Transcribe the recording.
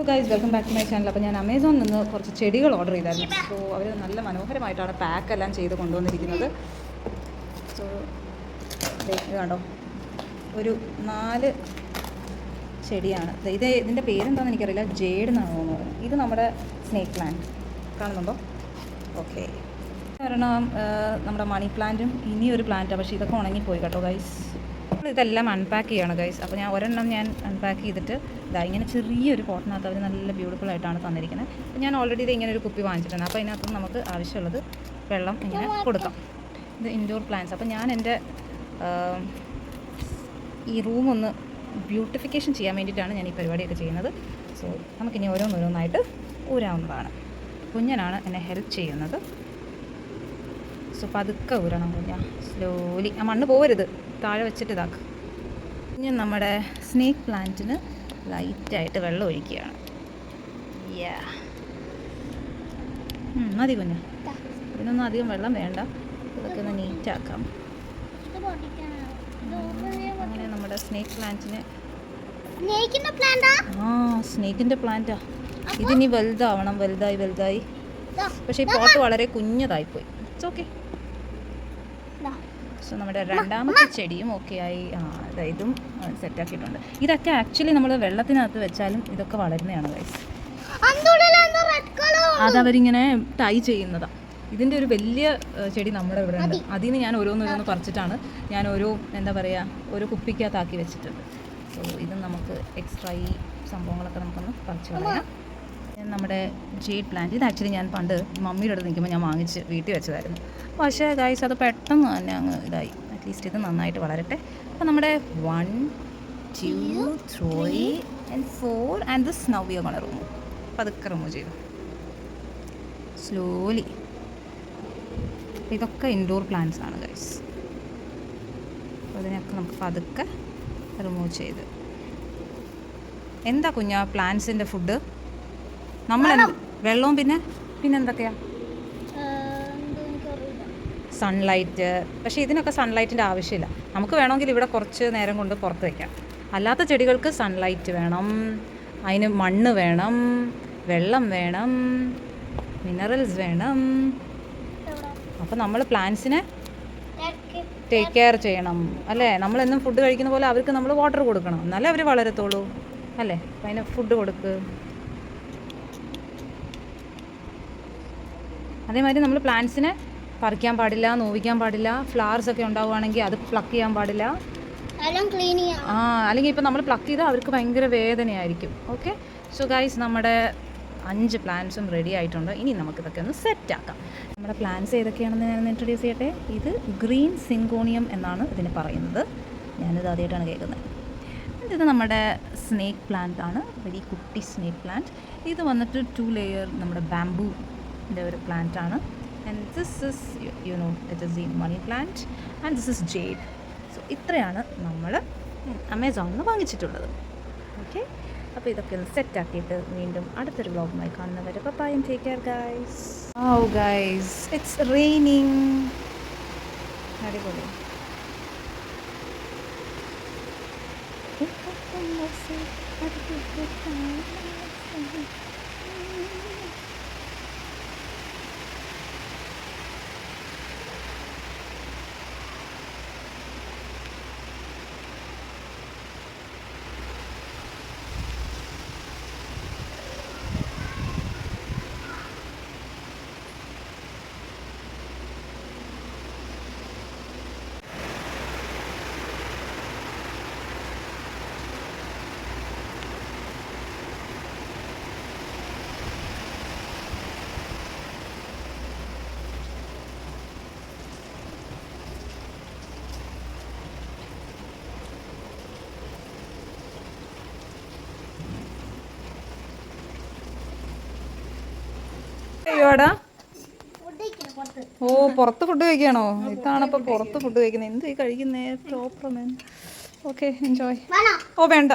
Hello guys, welcome back to my channel. അപ്പോൾ ഞാൻ ആമസോണിൽ നിന്ന് കുറച്ച് ചെടികൾ ഓർഡർ ചെയ്തായിരുന്നു. സോ അവർ നല്ല മനോഹരമായിട്ടാണ് പാക്കെല്ലാം ചെയ്ത് കൊണ്ടുവന്നിരിക്കുന്നത്. സോ ഇത് കണ്ടോ, ഒരു 4 ചെടിയാണ്. ഇതിൻ്റെ പേരെന്താണെന്ന് എനിക്കറിയില്ല. ജേഡ് എന്നാണ് തോന്നുന്നത്. ഇത് നമ്മുടെ സ്നേക്ക് പ്ലാന്റ് കാണുന്നുണ്ടോ? ഓക്കെ. കാരണം നമ്മുടെ മണി പ്ലാന്റും ഇനിയൊരു പ്ലാന്റാണ്, പക്ഷേ ഇതൊക്കെ ഉണങ്ങിപ്പോയി കേട്ടോ ഗൈസ്. ഇതെല്ലാം അൺപാക്ക് ചെയ്യണം ഗൈസ്. അപ്പോൾ ഞാൻ ഒരെണ്ണം അൺപാക്ക് ചെയ്തിട്ട് ഇങ്ങനെ ചെറിയൊരു പോട്ടിനകത്ത് അവർ നല്ല ബ്യൂട്ടിഫുൾ ആയിട്ടാണ് തന്നിരിക്കുന്നത്. അപ്പോൾ ഞാൻ ഓൾറെഡി ഇത് ഇങ്ങനെ ഒരു കുപ്പി വാങ്ങിച്ചിട്ടുണ്ട്. അപ്പോൾ അതിനകത്ത് നമുക്ക് ആവശ്യമുള്ളത് വെള്ളം ഇങ്ങനെ കൊടുക്കാം. ഇത് ഇൻഡോർ പ്ലാന്റ്സ്. അപ്പോൾ ഞാൻ എൻ്റെ ഈ റൂം ഒന്ന് ബ്യൂട്ടിഫിക്കേഷൻ ചെയ്യാൻ വേണ്ടിയിട്ടാണ് ഞാൻ ഈ പരിപാടിയൊക്കെ ചെയ്യുന്നത്. സോ നമുക്കിനി ഓരോന്നോരോന്നായിട്ട് ഊരാവുന്നതാണ്. കുഞ്ഞനാണ് എന്നെ ഹെൽപ്പ് ചെയ്യുന്നത്. സോ പതുക്കെ ഊരണം കുഞ്ഞ, സ്ലോലി. ആ മണ്ണ് പോവരുത്, താഴെ വെച്ചിട്ട് ഇതാക്കുക. കുഞ്ഞ് നമ്മുടെ സ്നേക്ക് പ്ലാന്റിന് ലൈറ്റായിട്ട് വെള്ളം ഒഴിക്കുകയാണ്. മതി കുഞ്ഞ, ഇതിനൊന്നും അധികം വെള്ളം വേണ്ട. ഇതൊക്കെ ഒന്ന് നീറ്റാക്കാം. അങ്ങനെ നമ്മുടെ സ്നേക്ക് പ്ലാന്റിന് സ്നേക്കിൻ്റെ പ്ലാന്റാ. ഇതിനി വലുതാവണം, വലുതായി. പക്ഷേ ഈ പോട്ട് വളരെ കുഞ്ഞതായിപ്പോയി. It's okay. സോ നമ്മുടെ രണ്ടാമത്തെ ചെടിയും ഓക്കെ ആയി. ഇതും സെറ്റാക്കിയിട്ടുണ്ട്. ഇതൊക്കെ ആക്ച്വലി നമ്മൾ വെള്ളത്തിനകത്ത് വെച്ചാലും ഇതൊക്കെ വളരുന്നതാണ് ഗൈസ്. അതവരിങ്ങനെ ടൈ ചെയ്യുന്നതാണ്. ഇതിൻ്റെ ഒരു വലിയ ചെടി നമ്മുടെ ഇവിടെ ഉണ്ട്. അതിൽ നിന്ന് ഞാൻ ഓരോന്നോരോന്ന് പറിച്ചിട്ടാണ് ഞാൻ ഓരോ കുപ്പിക്കകത്താക്കി വെച്ചിട്ടുണ്ട്. സോ ഇത് നമുക്ക് എക്സ്ട്രാ ഈ സംഭവങ്ങളൊക്കെ നമുക്കൊന്ന് പറിച്ച് കളയാം. നമ്മുടെ ജേഡ് പ്ലാന്റ്, ഇത് ആക്ച്വലി ഞാൻ പണ്ട് മമ്മിയുടെ അടുത്ത് നിൽക്കുമ്പോൾ ഞാൻ വാങ്ങിച്ച് വീട്ടിൽ വെച്ചതായിരുന്നു. പക്ഷേ ഗൈസ് അത് പെട്ടെന്ന് തന്നെ അങ്ങ് ഇതായി. അറ്റ്ലീസ്റ്റ് ഇത് നന്നായിട്ട് വളരട്ടെ. അപ്പോൾ നമ്മുടെ 1, 2, 3 and 4 and this now we are going to remove. പതുക്കെ റിമൂവ് ചെയ്തു സ്ലോലി. ഇതൊക്കെ ഇൻഡോർ പ്ലാന്റ്സ് ആണ് ഗൈസ്. അപ്പോൾ അതിനൊക്കെ നമുക്ക് പതുക്കെ റിമൂവ് ചെയ്ത്. എന്താ കുഞ്ഞാ പ്ലാന്റ്സിൻ്റെ ഫുഡ്? നമ്മൾ വെള്ളവും പിന്നെ എന്തൊക്കെയാ? സൺലൈറ്റ്. പക്ഷേ ഇതിനൊക്കെ സൺലൈറ്റിൻ്റെ ആവശ്യമില്ല. നമുക്ക് വേണമെങ്കിൽ ഇവിടെ കുറച്ച് നേരം കൊണ്ട് പുറത്ത് വയ്ക്കാം. അല്ലാത്ത ചെടികൾക്ക് സൺലൈറ്റ് വേണം, അതിന് മണ്ണ് വേണം, വെള്ളം വേണം, മിനറൽസ് വേണം. അപ്പോൾ നമ്മൾ പ്ലാന്റ്സിനെ ടേക്ക് കെയർ ചെയ്യണം അല്ലേ? നമ്മളെന്നും ഫുഡ് കഴിക്കുന്ന പോലെ അവർക്ക് നമ്മൾ വാട്ടർ കൊടുക്കണം, എന്നാലേ അവർ വളരത്തുള്ളൂ അല്ലേ? അപ്പം അതിന് ഫുഡ് കൊടുക്ക്. അതേമാതിരി നമ്മൾ പ്ലാന്റ്സിനെ പറിക്കാൻ പാടില്ല, നോവിക്കാൻ പാടില്ല. ഫ്ലവേഴ്സ് ഒക്കെ ഉണ്ടാവുകയാണെങ്കിൽ അത് പ്ലക്ക് ചെയ്യാൻ പാടില്ല. അല്ലെങ്കിൽ ഇപ്പോൾ നമ്മൾ പ്ലക്ക് ചെയ്താൽ അവർക്ക് ഭയങ്കര വേദനയായിരിക്കും. ഓക്കെ. സോ ഗൈസ്, നമ്മുടെ 5 പ്ലാന്റ്സും റെഡി ആയിട്ടുണ്ട്. ഇനി നമുക്കിതൊക്കെ ഒന്ന് സെറ്റാക്കാം. നമ്മുടെ പ്ലാന്റ്സ് ഏതൊക്കെയാണെന്ന് ഞാൻ ഇൻട്രൊഡ്യൂസ് ചെയ്യട്ടെ. ഇത് ഗ്രീൻ സിങ്കോണിയം എന്നാണ് ഇതിന് പറയുന്നത്. ഞാനിത് ആദ്യമായിട്ടാണ് കേൾക്കുന്നത്. ഇത് നമ്മുടെ സ്നേക്ക് പ്ലാന്റ് ആണ്, വെരി കുട്ടി സ്നേക്ക് പ്ലാന്റ്. ഇത് വന്നിട്ട് 2 ലെയർ നമ്മുടെ ബാംബൂൻ്റെ ഒരു പ്ലാന്റ് ആണ്. And this is it is the money plant and this is jade. So ഇത്രയാണ് നമ്മൾ ആമസോണിൽ നിന്ന് വാങ്ങിച്ചിട്ടുള്ളത്. ഓക്കെ. അപ്പോൾ ഇതൊക്കെ ഒന്ന് സെറ്റാക്കിയിട്ട് വീണ്ടും അടുത്തൊരു വ്ളോഗുമായി കാണുന്നവരെ bye and take care guys. Guys, it's raining. അടിപൊളി. അയ്യോടാ, പുറത്ത് ഫുഡ് കഴിക്കണോ? ഇതാണപ്പോൾ പുറത്ത് ഫുഡ് കഴിക്കുന്നത്. എന്ത് കഴിക്കുന്നേ? Proper man. Okay, enjoy. വേണ്ട.